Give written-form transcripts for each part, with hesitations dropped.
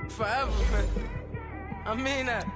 Forever, man. I mean that.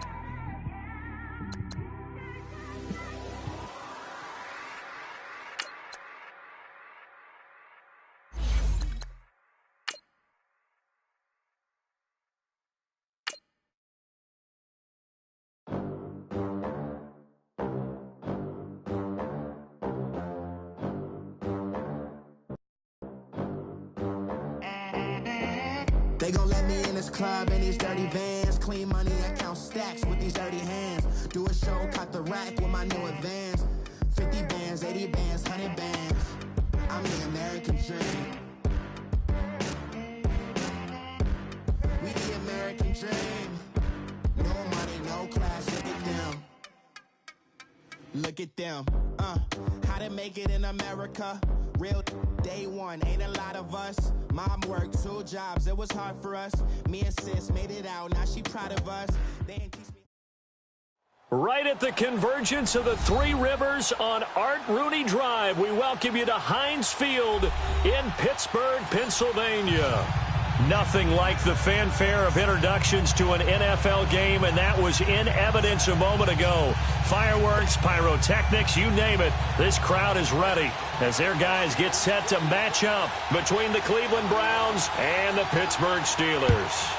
They gon' let me in this club in these dirty vans. Clean money, I count stacks with these dirty hands. Do a show, cut the rack with my new advance. 50 bands, 80 bands, 100 bands. I'm the American dream. We the American dream. No money, no class, look at them. Look at them, how to make it in America. Real day one, ain't a lot of us. Mom worked 2 jobs, it was hard for us. Me and sis made it out, now she proud of us. They ain't teach me. Right at the convergence of the Three Rivers on Art Rooney Drive, we welcome you to Heinz Field in Pittsburgh, Pennsylvania. Nothing like the fanfare of introductions to an NFL game, and that was in evidence a moment ago. Fireworks, pyrotechnics, you name it. This crowd is ready as their guys get set to match up between the Cleveland Browns and the Pittsburgh Steelers.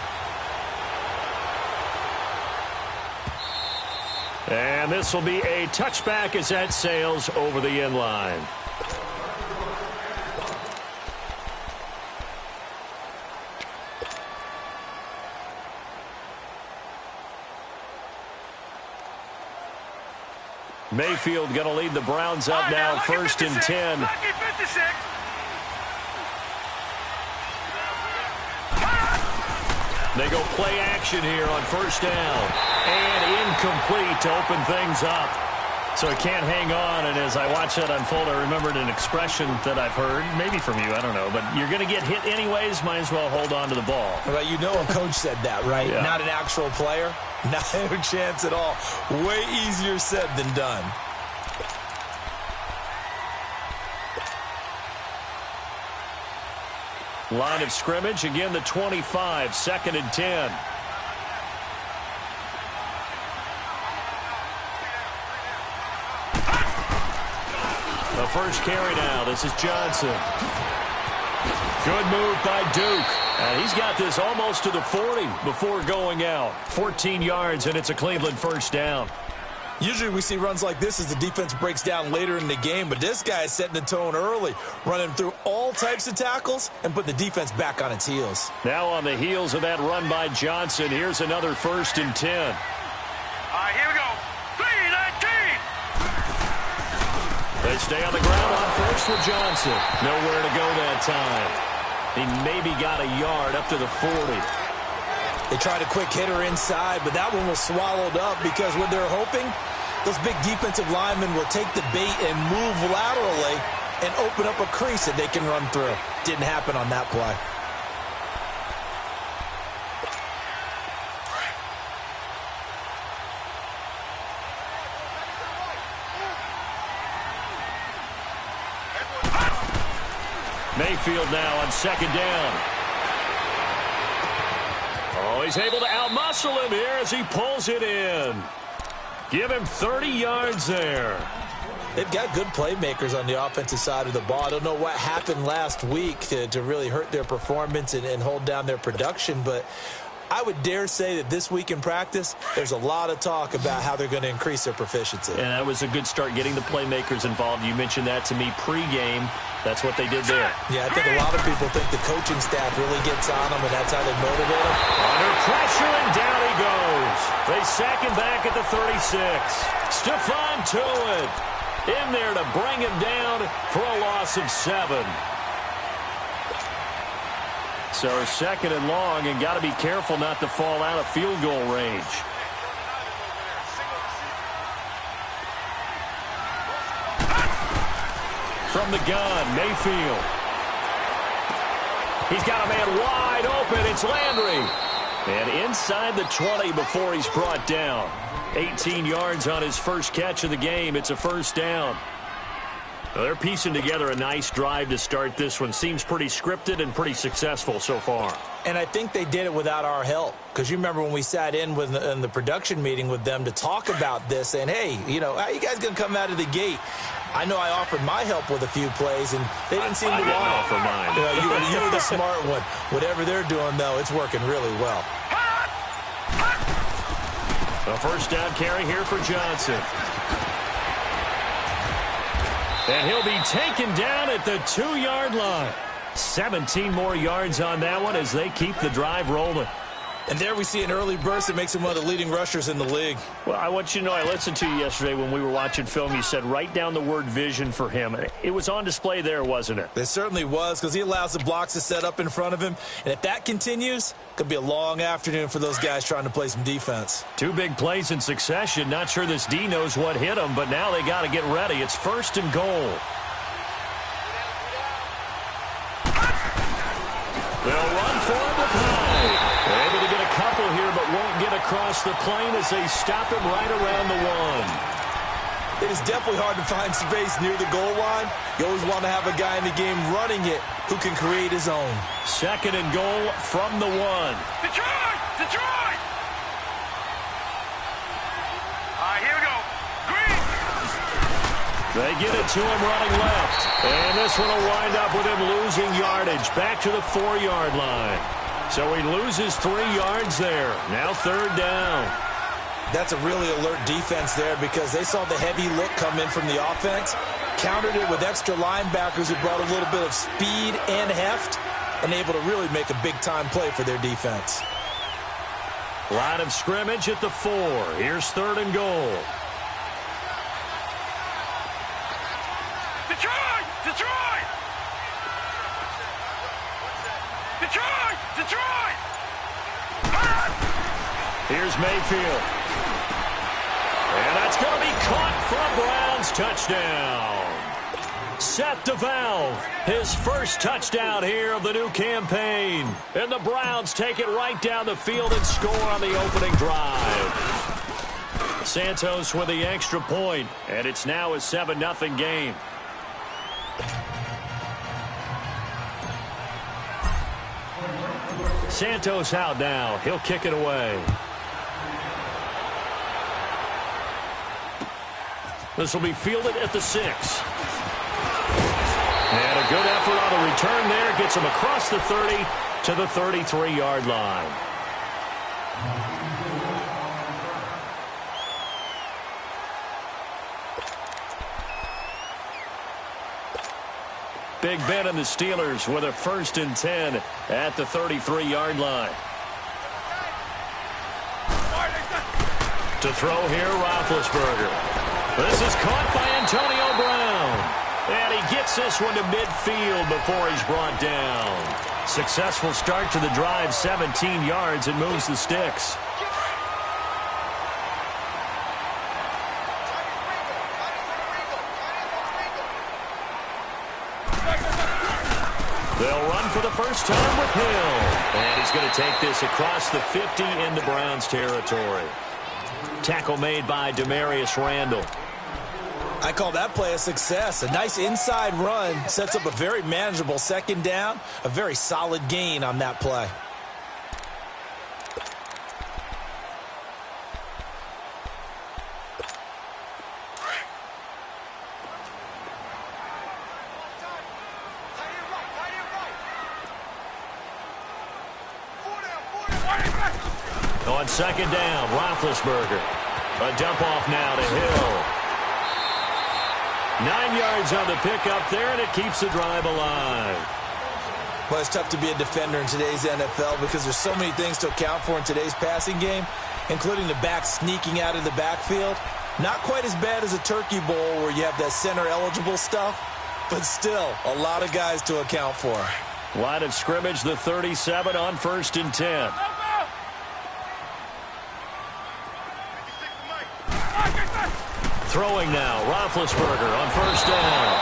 And this will be a touchback as that sails over the end line. Mayfield going to lead the Browns up now, 1st and 10. They go play action here on 1st down. And incomplete to open things up. So he can't hang on, and as I watch that unfold, I remembered an expression that I've heard, maybe from you, I don't know, but you're going to get hit anyways, might as well hold on to the ball. Well, you know a coach said that, right? Yeah. Not an actual player. Not a chance at all. Way easier said than done. Line of scrimmage, again the 25, 2nd and 10. The first carry now, this is Johnson. Good move by Duke. And he's got this almost to the 40 before going out. 14 yards, and it's a Cleveland 1st down. Usually we see runs like this as the defense breaks down later in the game, but this guy is setting the tone early, running through all types of tackles and put the defense back on its heels. Now on the heels of that run by Johnson, here's another 1st and 10. All right, here we go. 3-19. They stay on the ground on 1st with Johnson. Nowhere to go that time. He maybe got a yard up to the 40. They tried a quick hitter inside, but that one was swallowed up because what they're hoping, those big defensive linemen will take the bait and move laterally and open up a crease that they can run through. Didn't happen on that play. Mayfield now on 2nd down. Oh, he's able to outmuscle him here as he pulls it in. Give him 30 yards there. They've got good playmakers on the offensive side of the ball. I don't know what happened last week to really hurt their performance and hold down their production, but I would dare say that this week in practice, there's a lot of talk about how they're going to increase their proficiency. And that was a good start, getting the playmakers involved. You mentioned that to me pregame. That's what they did there. Yeah, I think a lot of people think the coaching staff really gets on them, and that's how they motivate them. Under pressure, and down he goes. They sack him back at the 36. Stephon Tuitt in there to bring him down for a loss of 7. So 2nd and long, and got to be careful not to fall out of field goal range. From the gun, Mayfield. He's got a man wide open. It's Landry. And inside the 20 before he's brought down. 18 yards on his first catch of the game. It's a 1st down. Well, they're piecing together a nice drive to start this one. Seems pretty scripted and pretty successful so far. And I think they did it without our help. Because you remember when we sat in the production meeting with them to talk about this, saying, hey, you know, how you guys going to come out of the gate? I know I offered my help with a few plays, and they didn't seem to want to offer mine. You were the smart one. Whatever they're doing, though, it's working really well. A first down carry here for Johnson. And he'll be taken down at the 2-yard line. 17 more yards on that one as they keep the drive rolling. And there we see an early burst that makes him one of the leading rushers in the league. Well, I want you to know, I listened to you yesterday when we were watching film. You said write down the word vision for him. It was on display there, wasn't it? It certainly was, because he allows the blocks to set up in front of him. And if that continues, it could be a long afternoon for those guys trying to play some defense. 2 big plays in succession. Not sure this D knows what hit him, but now they got to get ready. It's 1st and goal. They'll run for it with Hyde. Able to get a couple here, but won't get across the plane as they stop him right around the 1. It is definitely hard to find space near the goal line. You always want to have a guy in the game running it who can create his own. 2nd and goal from the 1. Detroit! Detroit! All right, here we go. Green! They get it to him running left. And this one will wind up with him losing yardage. Back to the 4-yard line. So he loses 3 yards there. Now 3rd down. That's a really alert defense there because they saw the heavy look come in from the offense, countered it with extra linebackers who brought a little bit of speed and heft, and able to really make a big-time play for their defense. Line of scrimmage at the 4. Here's 3rd and goal. Detroit! Detroit! Detroit! Detroit! Here's Mayfield. And that's going to be caught for a Browns touchdown. Seth DeValve, his first touchdown here of the new campaign. And the Browns take it right down the field and score on the opening drive. Santos with the extra point, and it's now a 7-0 game. Santos out now. He'll kick it away. This will be fielded at the 6. And a good effort on the return there. Gets him across the 30 to the 33-yard line. Big Ben and the Steelers with a 1st and 10 at the 33-yard line. To throw here, Roethlisberger. This is caught by Antonio Brown. And he gets this one to midfield before he's brought down. Successful start to the drive, 17 yards, and moves the sticks. They'll run for the first time with Hill. And he's going to take this across the 50 into Browns territory. Tackle made by Demarius Randall. I call that play a success. A nice inside run sets up a very manageable 2nd down. A very solid gain on that play. On 2nd down, Roethlisberger. A dump off now to Hill. 9 yards on the pickup there, and it keeps the drive alive. Well, it's tough to be a defender in today's NFL because there's so many things to account for in today's passing game, including the back sneaking out of the backfield. Not quite as bad as a turkey bowl where you have that center-eligible stuff, but still a lot of guys to account for. Line of scrimmage, the 37 on 1st and 10. Throwing now, Roethlisberger on 1st down.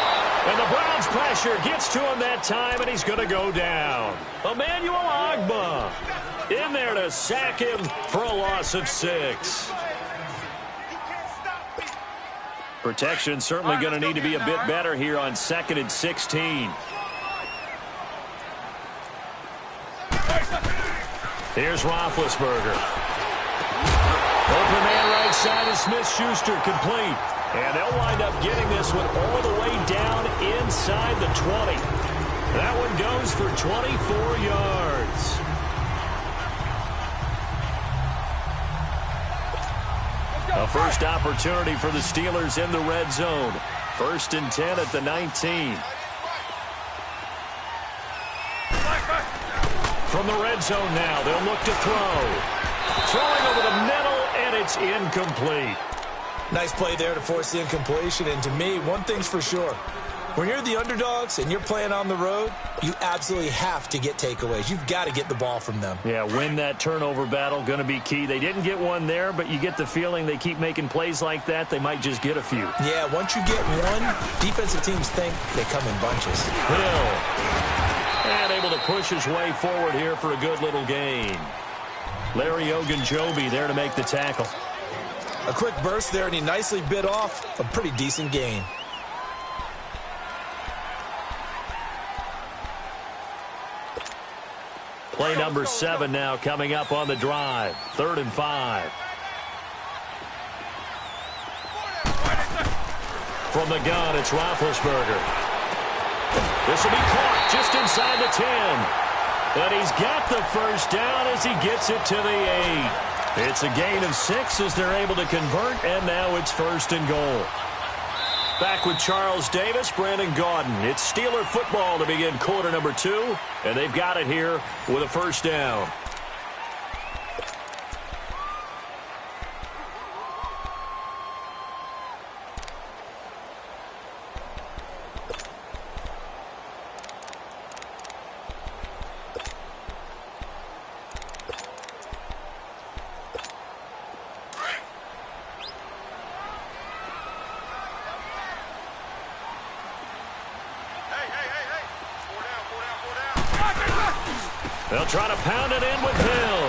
And the Browns pressure gets to him that time, and he's going to go down. Emmanuel Ogbah in there to sack him for a loss of 6. Protection certainly going to need to be a bit better here on 2nd and 16. Here's Roethlisberger. Open man right side is Smith-Schuster, complete. And they'll wind up getting this one all the way down inside the 20. That one goes for 24 yards. A first opportunity for the Steelers in the red zone. 1st and 10 at the 19. From the red zone now, they'll look to throw. Throwing over the middle, and it's incomplete. Nice play there to force the incompletion. And to me, one thing's for sure. When you're the underdogs and you're playing on the road, you absolutely have to get takeaways. You've got to get the ball from them. Yeah, win that turnover battle, going to be key. They didn't get one there, but you get the feeling they keep making plays like that, they might just get a few. Yeah, once you get one, defensive teams think they come in bunches. Hill. And able to push his way forward here for a good little gain. Larry Ogunjobi there to make the tackle. A quick burst there, and he nicely bit off a pretty decent gain. Play number 7 now coming up on the drive. 3rd and 5. From the gun, it's Roethlisberger. This will be caught just inside the 10. And he's got the first down as he gets it to the 8. It's a gain of 6 as they're able to convert, and now it's 1st and goal. Back with Charles Davis, Brandon Gaudin. It's Steeler football to begin quarter number 2, and they've got it here with a first down. They'll try to pound it in with Hill.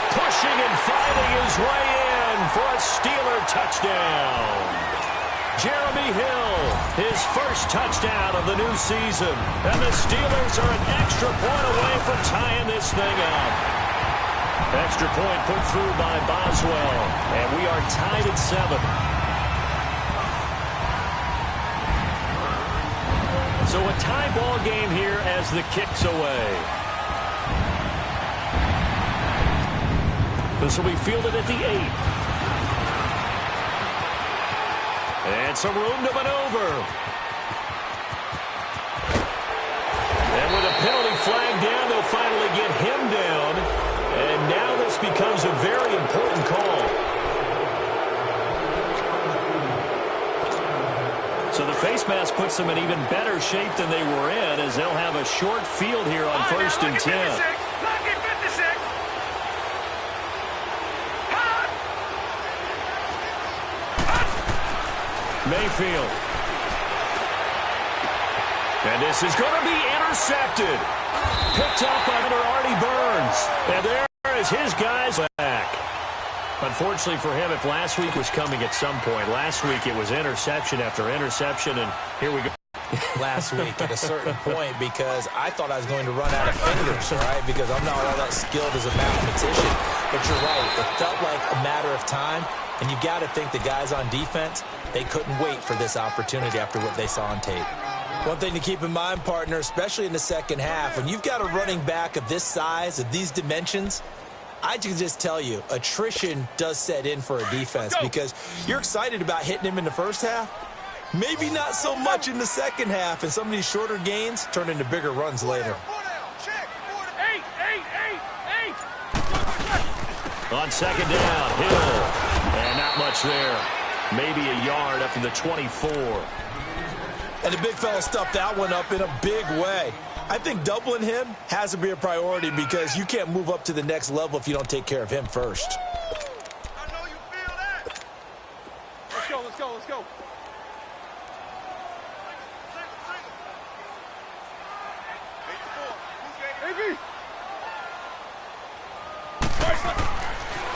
Pushing and fighting his way in for a Steeler touchdown. Jeremy Hill, his first touchdown of the new season. And the Steelers are an extra point away from tying this thing up. Extra point put through by Boswell. And we are tied at 7. So a tie ball game here as the kick's away. This will be fielded at the 8. And some room to maneuver. And with a penalty flag down, they'll finally get him down. And now this becomes a very important call. So the face mask puts them in even better shape than they were in, as they'll have a short field here on 1st and 10. Mayfield. And this is going to be intercepted. Picked up under Artie Burns. And there is his guys back. Unfortunately for him, if last week was coming at some point, last week it was interception after interception, and here we go. Last week at a certain point, because I thought I was going to run out of fingers, right? Because I'm not all that skilled as a mathematician. But you're right. It felt like a matter of time. And you got to think the guys on defense, they couldn't wait for this opportunity after what they saw on tape. One thing to keep in mind, partner, especially in the second half, when you've got a running back of this size, of these dimensions, I can just tell you, attrition does set in for a defense because you're excited about hitting him in the first half. Maybe not so much in the second half, and some of these shorter gains turn into bigger runs later. On second down, Hill. And not much there. Maybe a yard up to the 24. And the big fella stuffed that one up in a big way. I think doubling him has to be a priority because you can't move up to the next level if you don't take care of him first. I know you feel that. Let's go, let's go, let's go.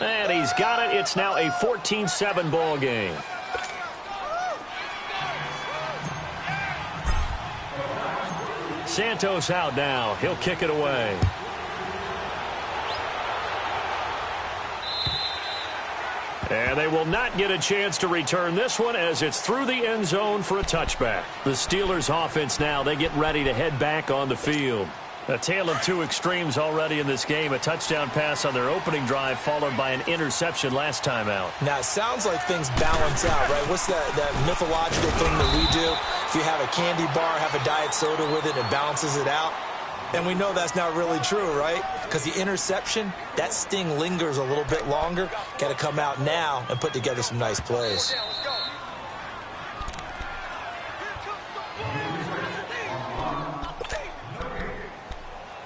And he's got it. It's now a 14-7 ball game. Santos out now. He'll kick it away. And they will not get a chance to return this one as it's through the end zone for a touchback. The Steelers offense now, they get ready to head back on the field. A tale of two extremes already in this game. A touchdown pass on their opening drive followed by an interception last time out. Now, it sounds like things balance out, right? What's that mythological thing that we do? If you have a candy bar, have a diet soda with it, it balances it out. And we know that's not really true, right? Because the interception, that sting lingers a little bit longer. Got to come out now and put together some nice plays.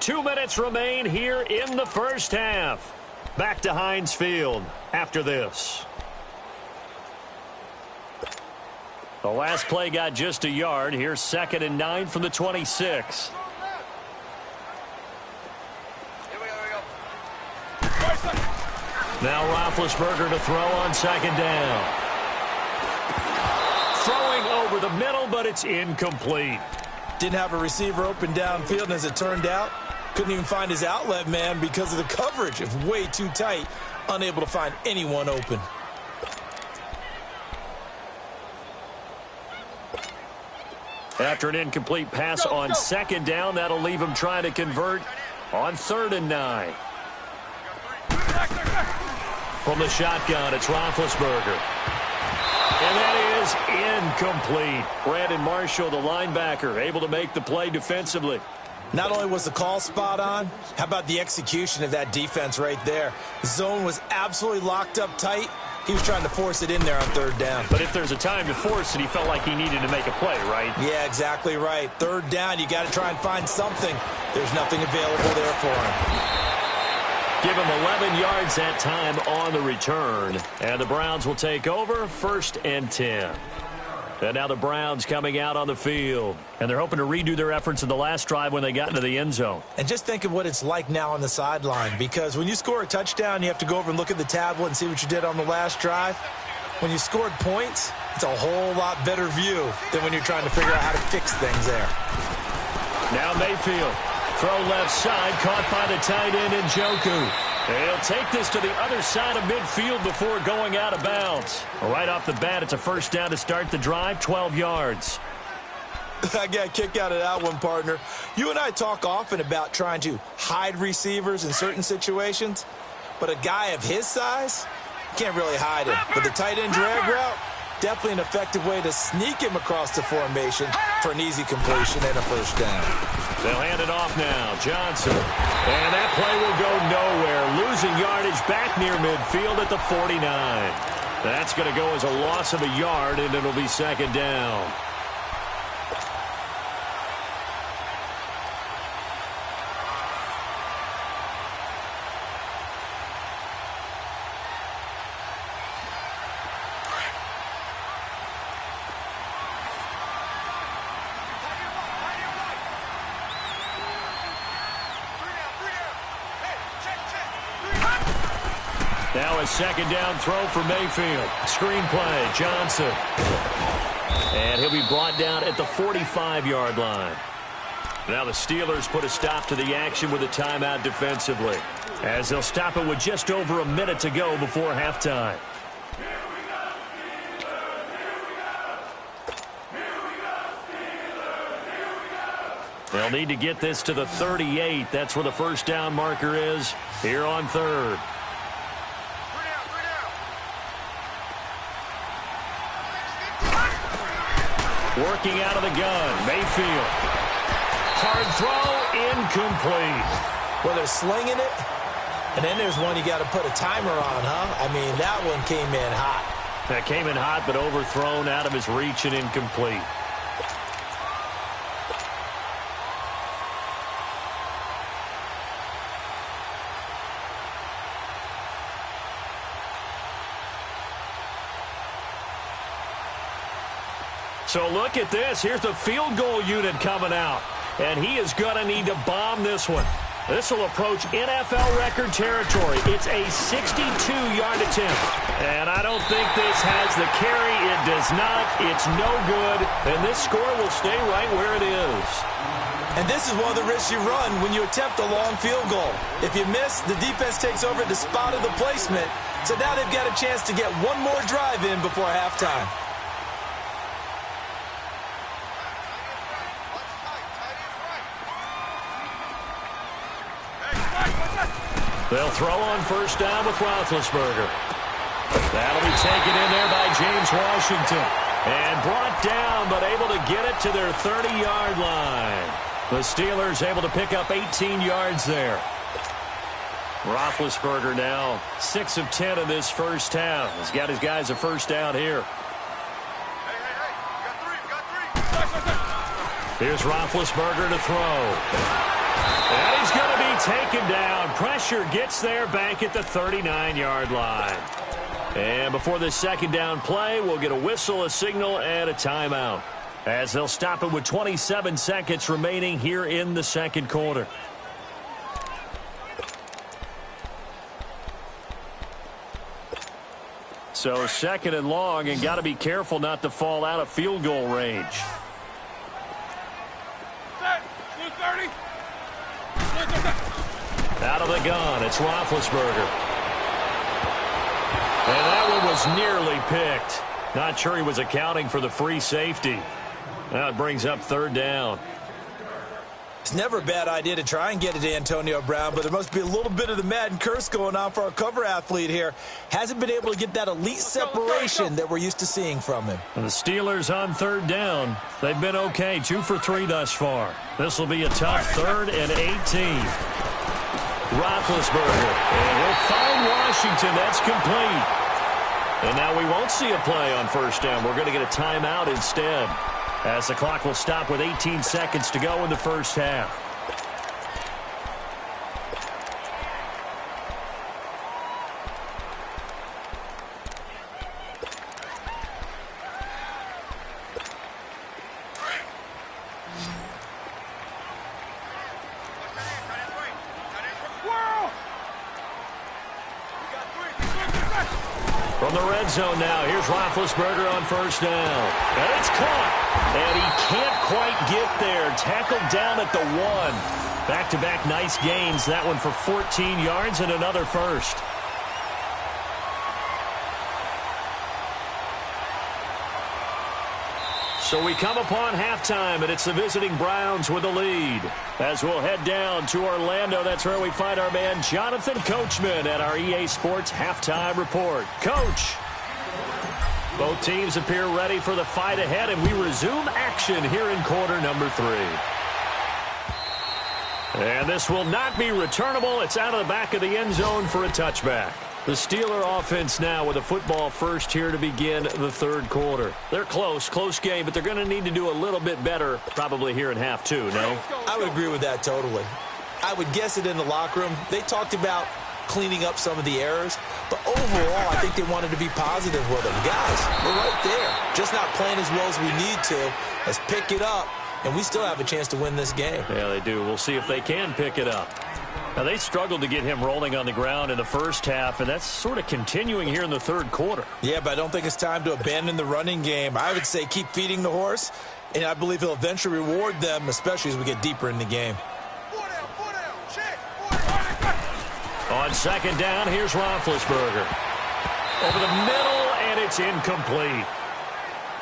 2 minutes remain here in the first half. Back to Heinz Field after this. The last play got just a yard. Here's 2nd and 9 from the 26. Now Roethlisberger to throw on 2nd down. Throwing over the middle, but it's incomplete. Didn't have a receiver open downfield, and as it turned out, couldn't even find his outlet man because of the coverage. It's way too tight, unable to find anyone open. After an incomplete pass on 2nd down, that'll leave him trying to convert on 3rd and 9. From the shotgun, it's Roethlisberger. And that is incomplete. Brandon Marshall, the linebacker, able to make the play defensively. Not only was the call spot on, how about the execution of that defense right there? The zone was absolutely locked up tight. He was trying to force it in there on 3rd down. But if there's a time to force it, he felt like he needed to make a play, right? Yeah, exactly right. 3rd down, you got to try and find something. There's nothing available there for him. Give him 11 yards that time on the return. And the Browns will take over 1st and 10. And now the Browns coming out on the field. And they're hoping to redo their efforts in the last drive when they got into the end zone. And just think of what it's like now on the sideline. Because when you score a touchdown, you have to go over and look at the tablet and see what you did on the last drive. When you scored points, it's a whole lot better view than when you're trying to figure out how to fix things there. Now Mayfield. Throw left side, caught by the tight end Njoku. He'll take this to the other side of midfield before going out of bounds. Right off the bat, it's a 1st down to start the drive, 12 yards. I got a kick out of that one, partner. You and I talk often about trying to hide receivers in certain situations, but a guy of his size, can't really hide him. But the tight end drag route, definitely an effective way to sneak him across the formation for an easy completion and a 1st down. They'll hand it off now. Johnson. And that play will go nowhere. Losing yardage back near midfield at the 49. That's going to go as a loss of a yard, and it'll be 2nd down. Now a 2nd down throw for Mayfield. Screen play, Johnson. And he'll be brought down at the 45-yard line. Now the Steelers put a stop to the action with a timeout defensively, as they'll stop it with just over a minute to go before halftime. They'll need to get this to the 38. That's where the 1st down marker is here on 3rd. Working out of the gun, Mayfield. Hard throw, incomplete. Well, they're slinging it, and then there's one you got to put a timer on, huh? I mean, that one came in hot. That came in hot, but overthrown out of his reach and incomplete. So look at this. Here's the field goal unit coming out. And he is going to need to bomb this one. This will approach NFL record territory. It's a 62-yard attempt. And I don't think this has the carry. It does not. It's no good. And this score will stay right where it is. And this is one of the risks you run when you attempt a long field goal. If you miss, the defense takes over the spot of the placement. So now they've got a chance to get one more drive in before halftime. They'll throw on first down with Roethlisberger. That'll be taken in there by James Washington. And brought down, but able to get it to their 30-yard line. The Steelers able to pick up 18 yards there. Roethlisberger now 6 of 10 in this first half. He's got his guys a first down here. Hey, you got three. Here's Roethlisberger to throw. And he's going to be taken down. Pressure gets there back at the 39-yard line. And before this second down play, we'll get a whistle, a signal, and a timeout, as they'll stop it with 27 seconds remaining here in the second quarter. So second and long, and got to be careful not to fall out of field goal range. Set. 230. Out of the gun, it's Roethlisberger. And that one was nearly picked. Not sure he was accounting for the free safety. Now it brings up third down. It's never a bad idea to try and get it to Antonio Brown, but there must be a little bit of the Madden curse going on for our cover athlete here. Hasn't been able to get that elite separation that we're used to seeing from him. And the Steelers on third down. They've been okay, 2 for 3 thus far. This will be a tough 3rd and 18. Roethlisberger, and he'll find Washington. That's complete. And now we won't see a play on first down. We're going to get a timeout instead, as the clock will stop with 18 seconds to go in the first half. From the red zone now, here's Roethlisberger on first down. And it's caught. And he can't quite get there. Tackled down at the 1. Back-to-back nice gains. That one for 14 yards and another first. So we come upon halftime, and it's the visiting Browns with the lead. As we'll head down to Orlando, that's where we find our man Jonathan Coachman at our EA Sports Halftime Report. Coach, both teams appear ready for the fight ahead, and we resume action here in quarter number 3. And this will not be returnable. It's out of the back of the end zone for a touchback. The Steeler offense now with a football first here to begin the third quarter. They're close game, but they're going to need to do a little bit better probably here in half 2, no? I would agree with that totally. I would guess it in the locker room. They talked about cleaning up some of the errors, but overall I think they wanted to be positive with them. Guys, we're right there. Just not playing as well as we need to. Let's pick it up, and we still have a chance to win this game. Yeah, they do. We'll see if they can pick it up. Now, they struggled to get him rolling on the ground in the first half, and that's sort of continuing here in the third quarter. Yeah, but I don't think it's time to abandon the running game. I would say keep feeding the horse, and I believe he'll eventually reward them, especially as we get deeper in the game. On second down, here's Roethlisberger. Over the middle, and it's incomplete.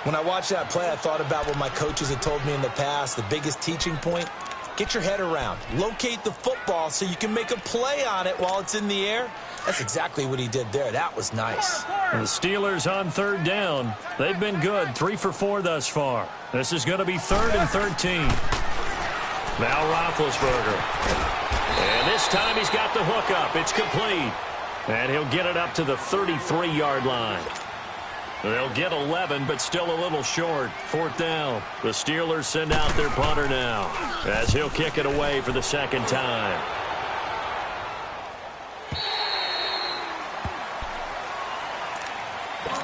When I watched that play, I thought about what my coaches had told me in the past. The biggest teaching point: get your head around. Locate the football so you can make a play on it while it's in the air. That's exactly what he did there. That was nice. The Steelers on third down. They've been good, 3 for 4 thus far. This is going to be 3rd and 13. Now Roethlisberger. And this time he's got the hook up. It's complete. And he'll get it up to the 33-yard line. They'll get 11, but still a little short. 4th down. The Steelers send out their punter now, as he'll kick it away for the second time.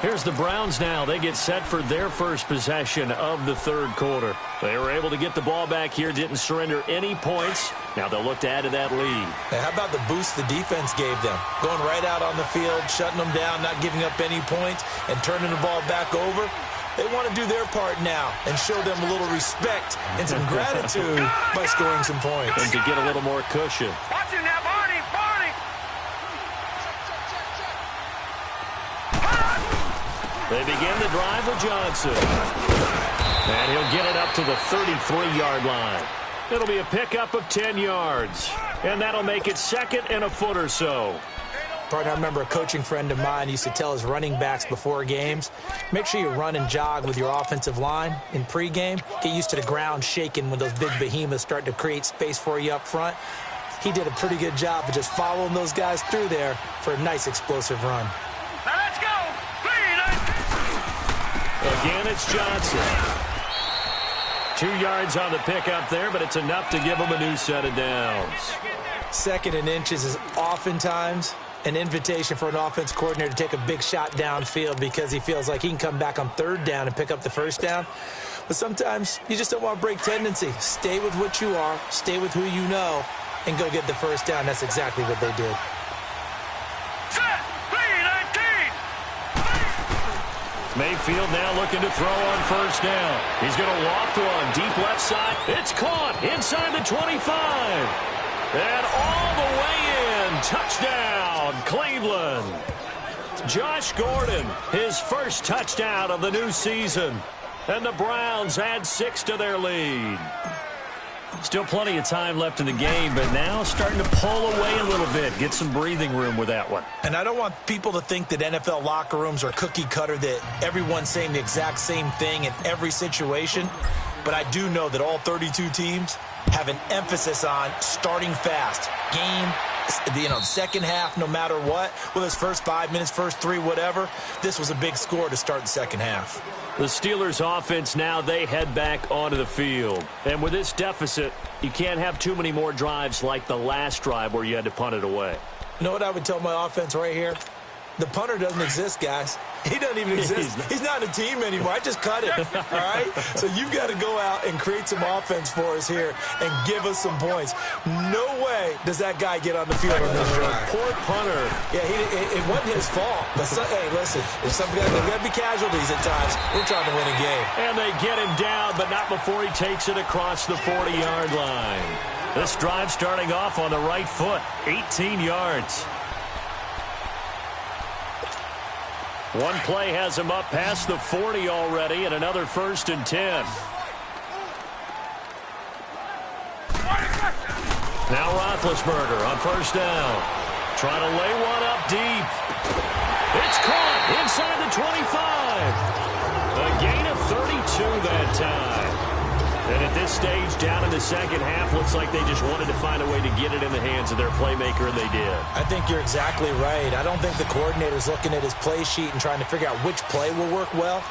Here's the Browns now. They get set for their first possession of the third quarter. They were able to get the ball back here, didn't surrender any points. Now they'll look to add to that lead. Hey, how about the boost the defense gave them? Going right out on the field, shutting them down, not giving up any points, and turning the ball back over. They want to do their part now and show them a little respect and some gratitude by scoring some points. And to get a little more cushion. Watch him now, Barney, Barney. They begin the drive with Johnson. And he'll get it up to the 33-yard line. It'll be a pickup of 10 yards. And that'll make it second and a foot or so. Partner, I remember a coaching friend of mine used to tell his running backs before games, make sure you run and jog with your offensive line in pregame. Get used to the ground shaking when those big behemoths start to create space for you up front. He did a pretty good job of just following those guys through there for a nice explosive run. Now let's go. Again, it's Johnson. 2 yards on the pickup there, but it's enough to give him a new set of downs. Second and inches is oftentimes an invitation for an offense coordinator to take a big shot downfield because he feels like he can come back on third down and pick up the first down. But sometimes you just don't want to break tendency. Stay with what you are, stay with who you know, and go get the first down. That's exactly what they did. Mayfield now looking to throw on first down. He's going to loft one deep left side. It's caught inside the 25. And all the way in. Touchdown, Cleveland. Josh Gordon, his first touchdown of the new season. And the Browns add 6 to their lead. Still plenty of time left in the game, but now starting to pull away a little bit. Get some breathing room with that one. And I don't want people to think that NFL locker rooms are cookie cutter, that everyone's saying the exact same thing in every situation. But I do know that all 32 teams have an emphasis on starting fast. The second half, no matter what, whether it's first 5 minutes, first 3, whatever, this was a big score to start the second half. The Steelers offense now, they head back onto the field. And with this deficit, you can't have too many more drives like the last drive where you had to punt it away. You know what I would tell my offense right here? The punter doesn't exist, guys. He doesn't even exist. He's not a team anymore. I just cut it, all right? So you've got to go out and create some offense for us here and give us some points. No way does that guy get on the field on this drive. Poor punter. Yeah, it wasn't his fault. But hey, listen, there's got to be casualties at times. We're trying to win a game. And they get him down, but not before he takes it across the 40-yard line. This drive starting off on the right foot, 18 yards. One play has him up past the 40 already, and another 1st and 10. Now Roethlisberger on first down. Trying to lay one up deep. It's caught inside the 25. A gain of 32 that time. And at this stage, down in the second half, looks like they just wanted to find a way to get it in the hands of their playmaker, and they did. I think you're exactly right. I don't think the coordinator's looking at his play sheet and trying to figure out which play will work well.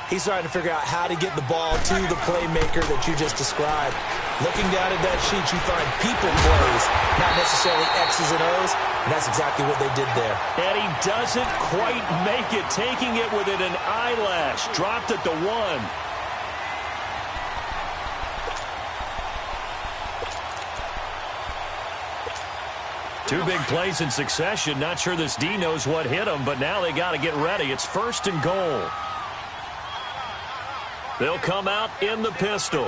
He's trying to figure out how to get the ball to the playmaker that you just described. Looking down at that sheet, you find people plays, not necessarily X's and O's, and that's exactly what they did there. And he doesn't quite make it, taking it within an eyelash. Dropped at the 1. Two big plays in succession. Not sure this D knows what hit him, but now they got to get ready. It's 1st and goal. They'll come out in the pistol.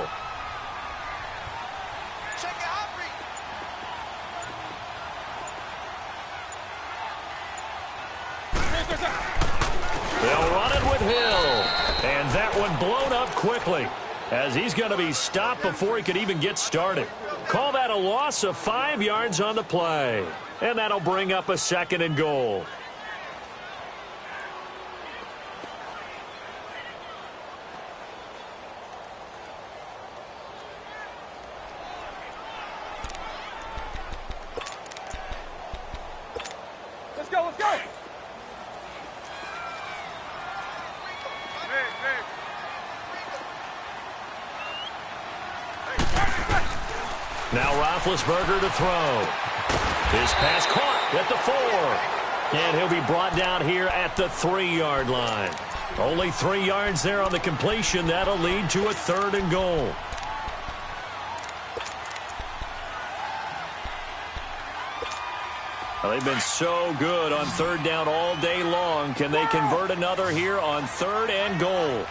They'll run it with Hill. And that one blown up quickly, as he's going to be stopped before he could even get started. Call that a loss of 5 yards on the play. And that'll bring up a 2nd and goal. Let's go, let's go. Now Roethlisberger to throw. His pass caught at the 4. And he'll be brought down here at at the 3-yard line. Only 3 yards there on the completion. That'll lead to a 3rd and goal. Well, they've been so good on 3rd down all day long. Can they convert another here on 3rd and goal?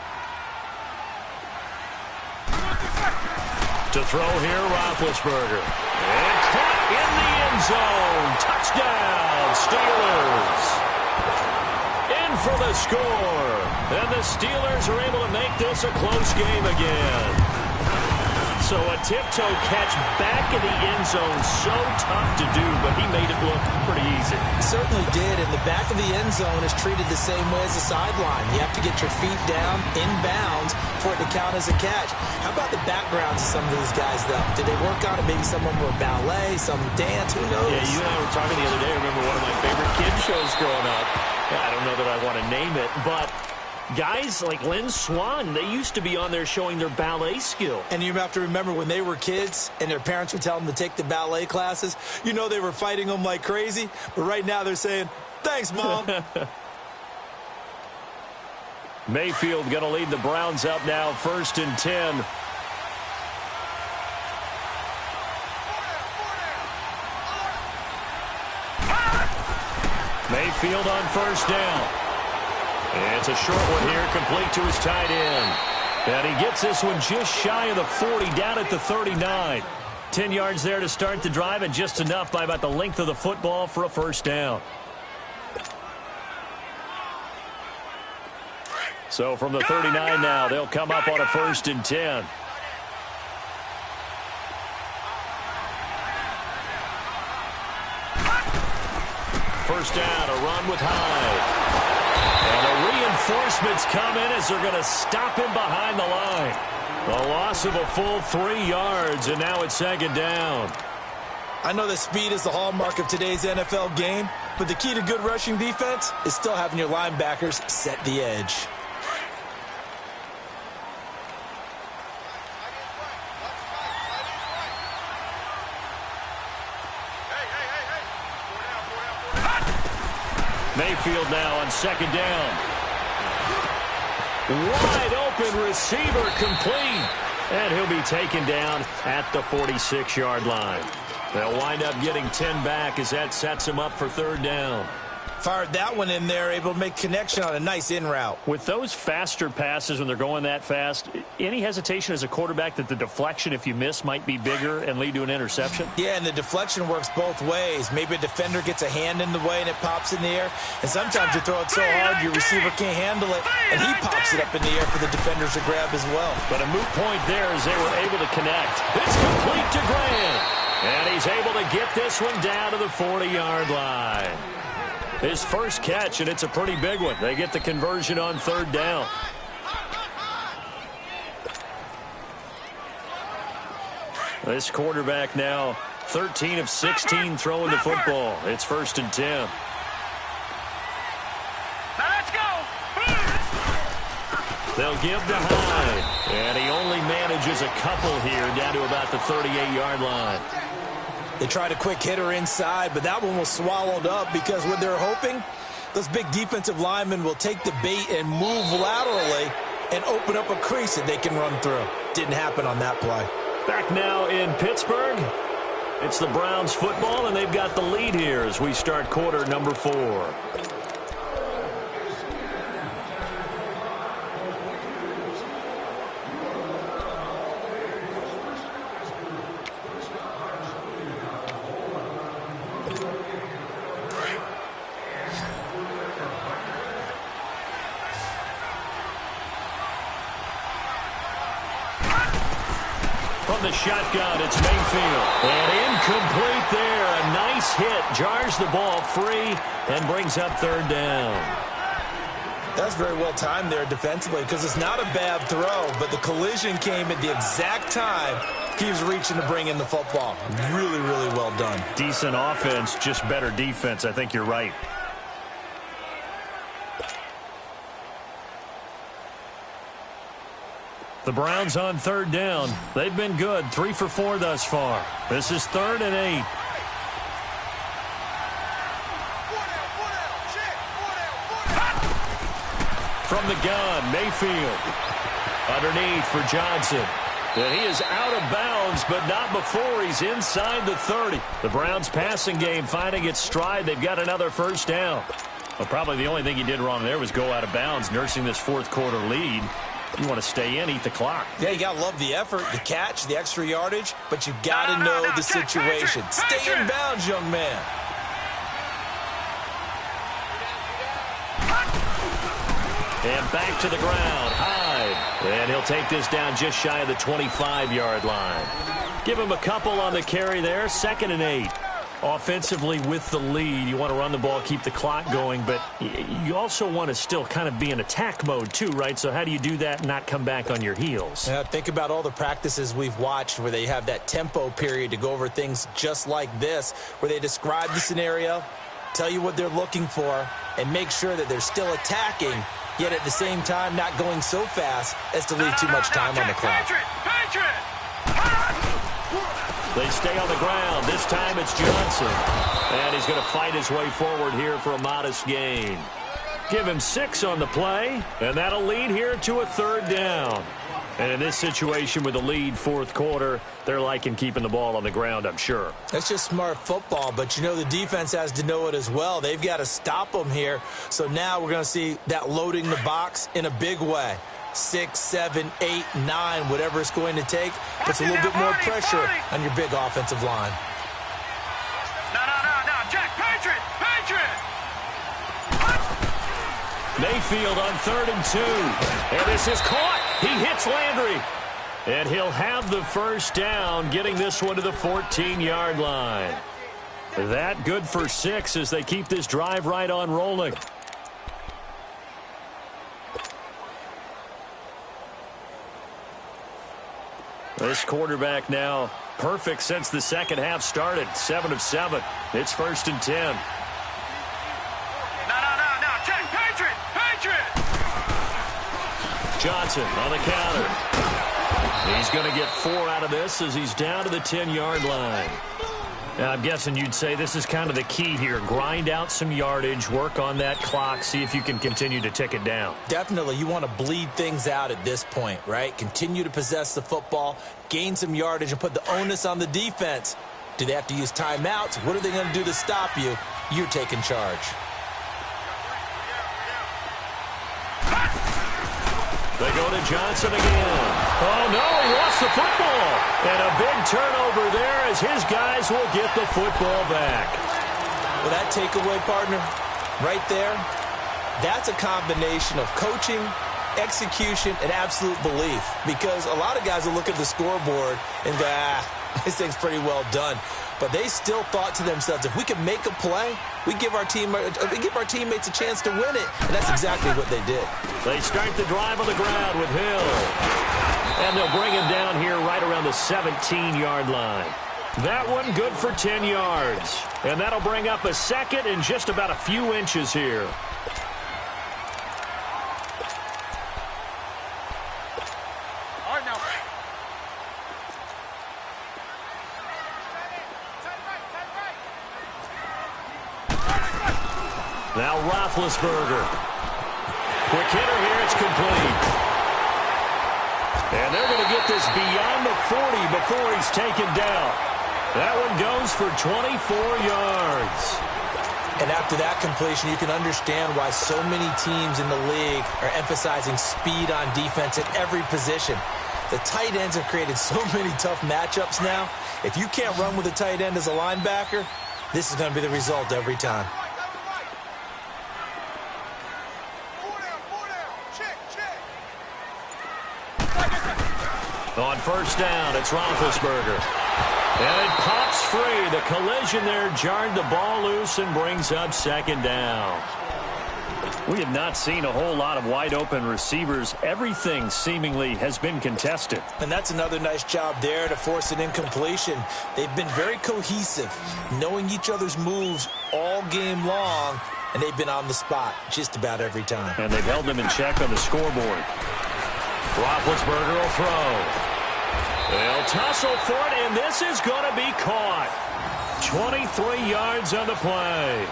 To throw here, Roethlisberger. And caught in the end zone. Touchdown, Steelers. In for the score. And the Steelers are able to make this a close game again. So a tiptoe catch back in the end zone, so tough to do, but he made it look pretty easy. He certainly did, and the back of the end zone is treated the same way as the sideline. You have to get your feet down, inbounds, for it to count as a catch. How about the backgrounds of some of these guys, though? Did they work on it? Maybe some of them were ballet, some dance, who knows? Yeah, you and I were talking the other day. I remember one of my favorite kid shows growing up. I don't know that I want to name it, but guys like Lynn Swan, they used to be on there showing their ballet skill. And you have to remember when they were kids and their parents would tell them to take the ballet classes, you know they were fighting them like crazy. But right now they're saying, thanks, Mom. Mayfield going to lead the Browns up now, 1st and 10. Mayfield on 1st down. It's a short one here, complete to his tight end. And he gets this one just shy of the 40, down at the 39. 10 yards there to start the drive, and just enough by about the length of the football for a 1st down. So from the 39 now, they'll come up on a 1st and 10. First down, a run with Hyde. And the reinforcements come in as they're going to stop him behind the line. A loss of a full 3 yards, and now it's 2nd down. I know that speed is the hallmark of today's NFL game, but the key to good rushing defense is still having your linebackers set the edge. Mayfield now on 2nd down. Wide open receiver, complete. And he'll be taken down at the 46-yard line. They'll wind up getting 10 back as that sets him up for 3rd down. Fired that one in there, able to make connection on a nice in route. With those faster passes when they're going that fast, any hesitation as a quarterback that the deflection, if you miss, might be bigger and lead to an interception? Yeah, and the deflection works both ways. Maybe a defender gets a hand in the way and it pops in the air. And sometimes you throw it so hard your receiver can't handle it, and he pops it up in the air for the defenders to grab as well. But a moot point there as they were able to connect. It's complete to Grant. And he's able to get this one down to the 40-yard line. His first catch, and it's a pretty big one. They get the conversion on 3rd down. This quarterback now 13 of 16 throwing the football. It's 1st and 10. Now let's go. They'll give to Hyde, and he only manages a couple here down to about the 38-yard line. They tried a quick hitter inside, but that one was swallowed up because what they're hoping, those big defensive linemen will take the bait and move laterally and open up a crease that they can run through. Didn't happen on that play. Back now in Pittsburgh. It's the Browns football, and they've got the lead here as we start quarter number 4. From the shotgun, it's Mayfield. And incomplete there. A nice hit. Jars the ball free and brings up 3rd down. That's very well timed there defensively because it's not a bad throw, but the collision came at the exact time he was reaching to bring in the football. Really, really well done. Decent offense, just better defense. I think you're right. The Browns on 3rd down. They've been good. 3 for 4 thus far. This is 3rd and 8. From the gun, Mayfield. Underneath for Johnson. And he is out of bounds, but not before he's inside the 30. The Browns' passing game finding its stride. They've got another first down. Well, probably the only thing he did wrong there was go out of bounds, nursing this fourth quarter lead. You want to stay in, eat the clock. Yeah, you got to love the effort, the catch, the extra yardage, but you got to know the situation. Stay in bounds, young man. And back to the ground, Hyde. And he'll take this down just shy of the 25-yard line. Give him a couple on the carry there, 2nd and 8. Offensively with the lead, you want to run the ball, keep the clock going, but you also want to still kind of be in attack mode too, right? So how do you do that and not come back on your heels? Yeah, think about all the practices we've watched where they have that tempo period to go over things just like this, where they describe the scenario, tell you what they're looking for, and make sure that they're still attacking, yet at the same time not going so fast as to leave too much time on the clock. They stay on the ground. This time it's Johnson. And he's going to fight his way forward here for a modest gain. Give him 6 on the play, and that'll lead here to a 3rd down. And in this situation with the lead fourth quarter, they're liking keeping the ball on the ground, I'm sure. That's just smart football, but you know the defense has to know it as well. They've got to stop them here. So now we're going to see that loading the box in a big way. 6, 7, 8, 9, whatever it's going to take, puts a little bit more pressure on your big offensive line. No, Jack, Patriot! Mayfield on 3rd and 2. And this is caught. He hits Landry. And he'll have the first down, getting this one to the 14-yard line. That good for 6 as they keep this drive right on rolling. This quarterback now perfect since the second half started. 7 of 7. It's 1st and 10. No, Jack, Patriot! Johnson on the counter. He's going to get 4 out of this as he's down to the 10-yard line. Now, I'm guessing you'd say this is kind of the key here. Grind out some yardage, work on that clock, see if you can continue to tick it down. Definitely. You want to bleed things out at this point, right? Continue to possess the football, gain some yardage, and put the onus on the defense. Do they have to use timeouts? What are they going to do to stop you? You're taking charge. They go to Johnson again. Oh, no, he lost the football. And a big turnover there as his guys will get the football back. Well, that takeaway, partner, right there, that's a combination of coaching, execution, and absolute belief. Because a lot of guys will look at the scoreboard and go, this thing's pretty well done. But they still thought to themselves, if we can make a play, we give our teammates a chance to win it. And that's exactly what they did. They start the drive on the ground with Hill. And they'll bring him down here right around the 17-yard line. That one good for 10 yards. And that'll bring up a 2nd and just about a few inches here. Now Roethlisberger. Quick hitter here, it's complete. And they're going to get this beyond the 40 before he's taken down. That one goes for 24 yards. And after that completion, you can understand why so many teams in the league are emphasizing speed on defense at every position. The tight ends have created so many tough matchups now. If you can't run with a tight end as a linebacker, this is going to be the result every time. On first down, it's Roethlisberger. And it pops free. The collision there jarred the ball loose and brings up 2nd down. We have not seen a whole lot of wide-open receivers. Everything seemingly has been contested. And that's another nice job there to force an incompletion. They've been very cohesive, knowing each other's moves all game long, and they've been on the spot just about every time. And they've held them in check on the scoreboard. Roethlisberger will throw. They'll tussle for it, and this is going to be caught. 23 yards on the play.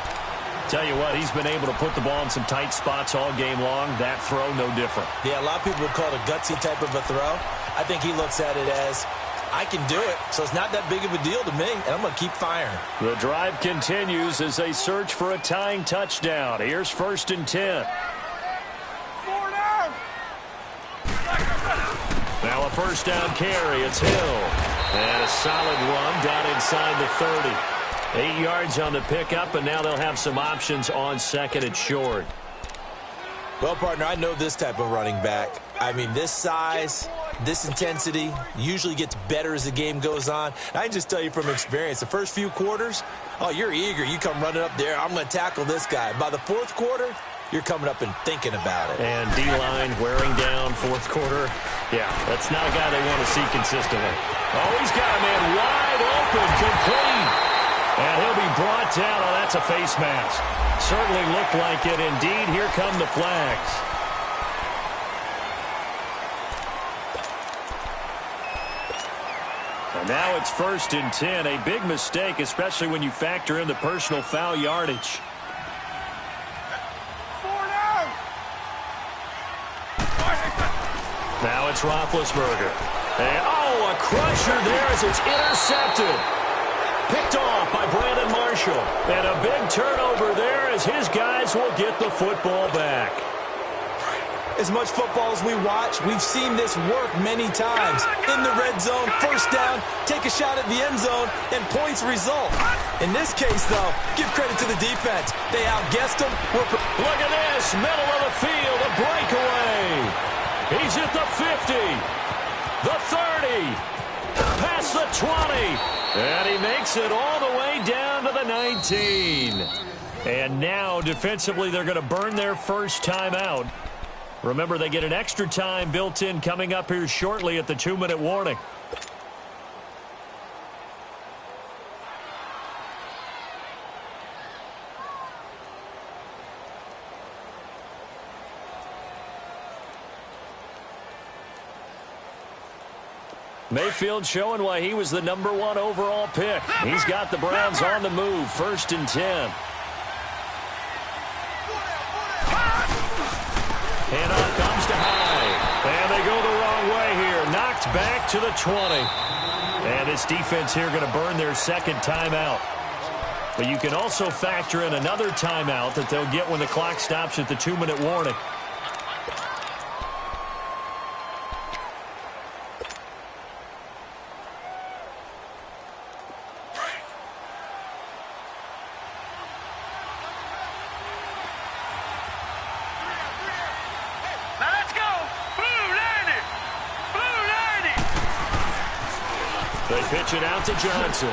Tell you what, he's been able to put the ball in some tight spots all game long. That throw, no different. Yeah, a lot of people would call it a gutsy type of a throw. I think he looks at it as, I can do it, so it's not that big of a deal to me, and I'm going to keep firing. The drive continues as they search for a tying touchdown. Here's 1st and 10. 4 down. Now a 1st down carry. It's Hill. And a solid run down inside the 30. 8 yards on the pickup, and now they'll have some options on 2nd and short. Well, partner, I know this type of running back. I mean, this size, this intensity usually gets better as the game goes on. And I can just tell you from experience, the first few quarters, oh, you're eager. You come running up there, I'm going to tackle this guy. By the 4th quarter, you're coming up and thinking about it. And D-line wearing down 4th quarter. Yeah, that's not a guy they want to see consistently. Oh, he's got a man wide open, complete. And he'll be brought down. Oh, that's a face mask. Certainly looked like it. Indeed, here come the flags. And now it's 1st and 10. A big mistake, especially when you factor in the personal foul yardage. 4 down. Now it's Roethlisberger. And, oh, a crusher there as it's intercepted. Picked off by Brandon Marshall. And a big turnover there as his guys will get the football back. As much football as we watch, we've seen this work many times. In the red zone, 1st down, take a shot at the end zone, and points result. In this case, though, give credit to the defense. They outguessed them. Look at this, middle of the field, a breakaway. He's at the 50, the 30. Past the 20, and he makes it all the way down to the 19. And now, defensively, they're going to burn their first timeout. Remember, they get an extra time built in coming up here shortly at the 2-minute warning. Mayfield showing why he was the #1 overall pick. He's got the Browns on the move, 1st and 10. And off comes to High. And they go the wrong way here. Knocked back to the 20. And this defense here going to burn their 2nd timeout. But you can also factor in another timeout that they'll get when the clock stops at the 2-minute warning. They pitch it out to Johnson.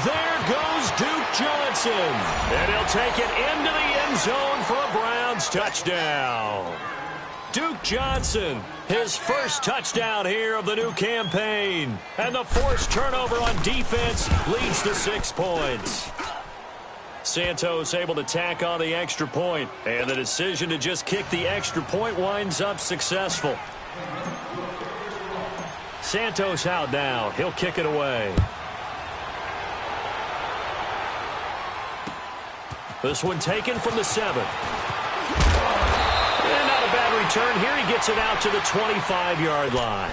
There goes Duke Johnson. And he'll take it into the end zone for a Browns touchdown. Duke Johnson, his first touchdown here of the new campaign. And the forced turnover on defense leads to 6 points. Santos able to tack on the extra point. And the decision to just kick the extra point winds up successful. Santos out now. He'll kick it away. This one taken from the 7. And not a bad return here. He gets it out to the 25-yard line.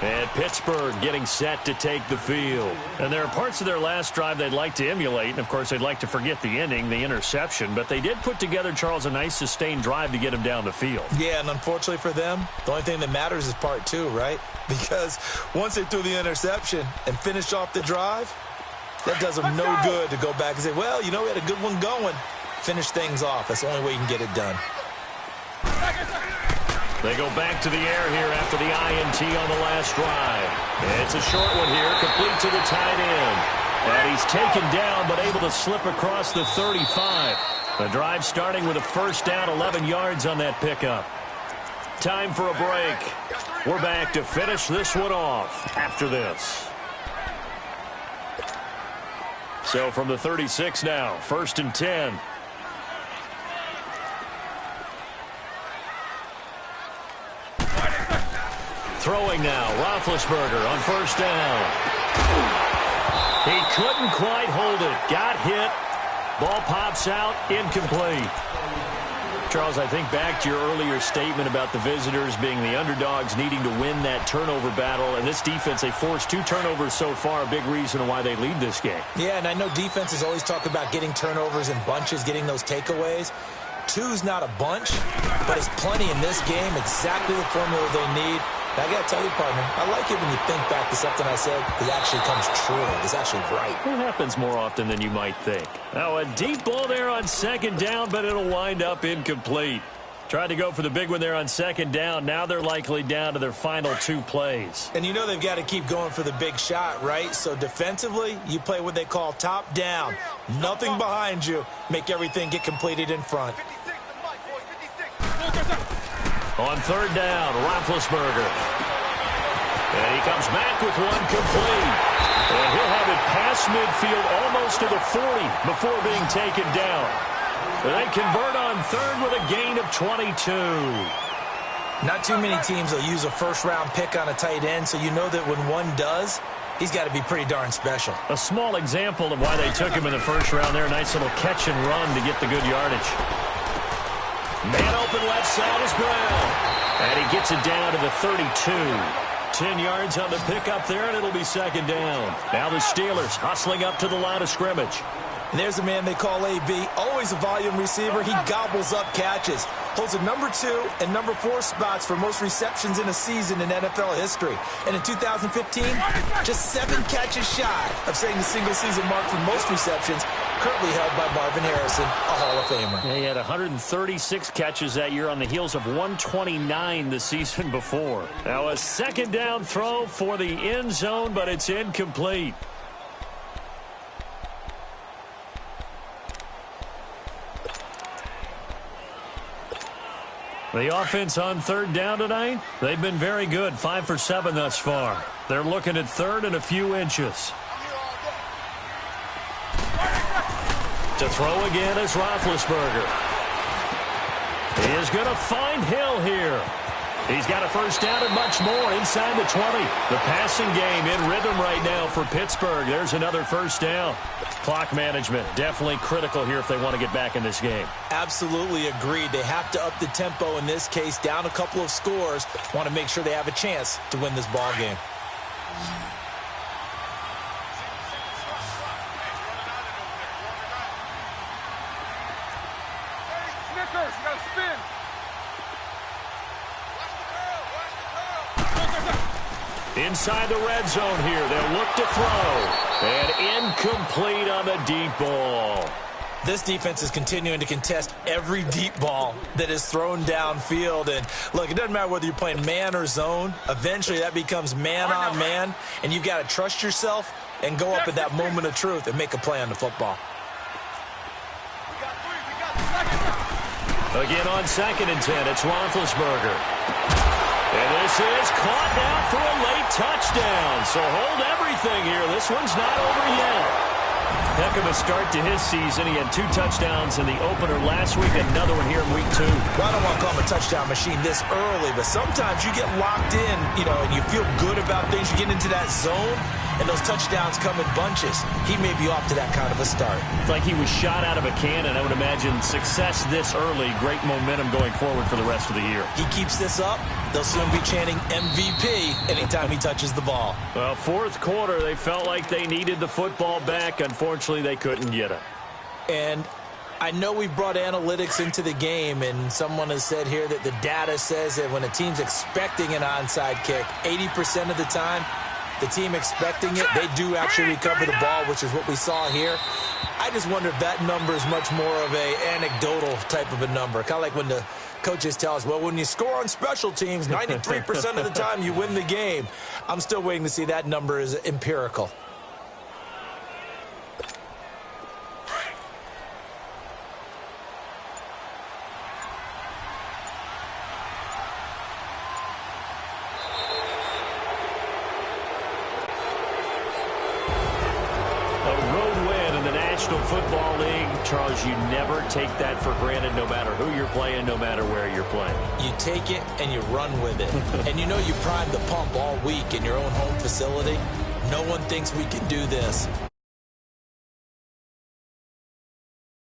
And Pittsburgh getting set to take the field. And there are parts of their last drive they'd like to emulate. And, of course, they'd like to forget the ending, the interception. But they did put together, Charles, a nice sustained drive to get him down the field. Yeah, and unfortunately for them, the only thing that matters is part 2, right? Because once they threw the interception and finished off the drive, that does them no good to go back and say, well, you know, we had a good one going. Finish things off. That's the only way you can get it done. They go back to the air here after the INT on the last drive. It's a short one here, complete to the tight end. And he's taken down, but able to slip across the 35. The drive starting with a first down, 11 yards on that pickup. Time for a break. We're back to finish this one off after this. So from the 36 now, 1st and 10. Throwing now, Roethlisberger on first down. He couldn't quite hold it. Got hit, Ball pops out, incomplete. Charles, I think back to your earlier statement about the visitors being the underdogs needing to win that turnover battle. And this defense, they forced 2 turnovers so far, a big reason why they lead this game. Yeah, and I know defenses always talk about getting turnovers in bunches, getting those takeaways. 2's not a bunch, but it's plenty in this game, exactly the formula they need. And I got to tell you, partner, I like it when you think back to something I said that actually comes true. It's actually right. It happens more often than you might think. Now, a deep ball there on second down, but it'll wind up incomplete. Tried to go for the big one there on second down. Now they're likely down to their final 2 plays. And you know they've got to keep going for the big shot, right? So defensively, you play what they call top down. Nothing behind you. Make everything get completed in front. On third down, Roethlisberger. And he comes back with one complete. And he'll have it past midfield almost to the 40 before being taken down. They convert on third with a gain of 22. Not too many teams will use a first-round pick on a tight end, so you know that when one does, he's got to be pretty darn special. A small example of why they took him in the first round there. Nice little catch and run to get the good yardage. Man open left side is Brown. And he gets it down to the 32. 10 yards on the pickup there, and it'll be second down. Now the Steelers hustling up to the line of scrimmage. And there's a man they call AB, always a volume receiver. He gobbles up catches. Holds the number 2 and number 4 spots for most receptions in a season in NFL history. And in 2015, just 7 catches shy of setting the single-season mark for most receptions, currently held by Marvin Harrison, a Hall of Famer. Yeah, he had 136 catches that year on the heels of 129 the season before. Now a second down throw for the end zone, but it's incomplete. The offense on third down tonight, they've been very good, 5 for 7 thus far. They're looking at third and a few inches. To throw again is Roethlisberger. He is going to find Hill here. He's got a first down and much more inside the 20. The passing game in rhythm right now for Pittsburgh. There's another first down. Clock management definitely critical here if they want to get back in this game. Absolutely agreed. They have to up the tempo in this case, down a couple of scores. Want to make sure they have a chance to win this ball game. Snickers, you gotta spin. Inside the red zone here, they'll look to throw. And incomplete on the deep ball. This defense is continuing to contest every deep ball that is thrown downfield. And look, it doesn't matter whether you're playing man or zone. Eventually that becomes man on man. And you've got to trust yourself and go up at that moment of truth and make a play on the football. Again on 2nd and 10, it's Roethlisberger. And this is caught now for a late touchdown. So hold everything here. This one's not over yet. Heck of a start to his season. He had 2 touchdowns in the opener last week, another one here in week 2. Well, I don't want to call him a touchdown machine this early, but sometimes you get locked in, and you feel good about things. You get into that zone, and those touchdowns come in bunches. He may be off to that kind of a start. It's like he was shot out of a cannon. I would imagine success this early, great momentum going forward for the rest of the year. He keeps this up, they'll soon be chanting MVP anytime he touches the ball. Well, fourth quarter, they felt like they needed the football back. Unfortunately, they couldn't get it. And I know we brought analytics into the game, and someone has said here that the data says that when a team's expecting an onside kick, 80% of the time, the team expecting it, they do actually recover the ball, which is what we saw here. I just wonder if that number is much more of a anecdotal type of a number. Kind of like when the coaches tell us, well, when you score on special teams, 93% of the time you win the game. I'm still waiting to see that number is empirical. Football League, Charles, you never take that for granted no matter who you're playing, no matter where you're playing. You take it and you run with it. And you know you primed the pump all week in your own home facility. No one thinks we can do this.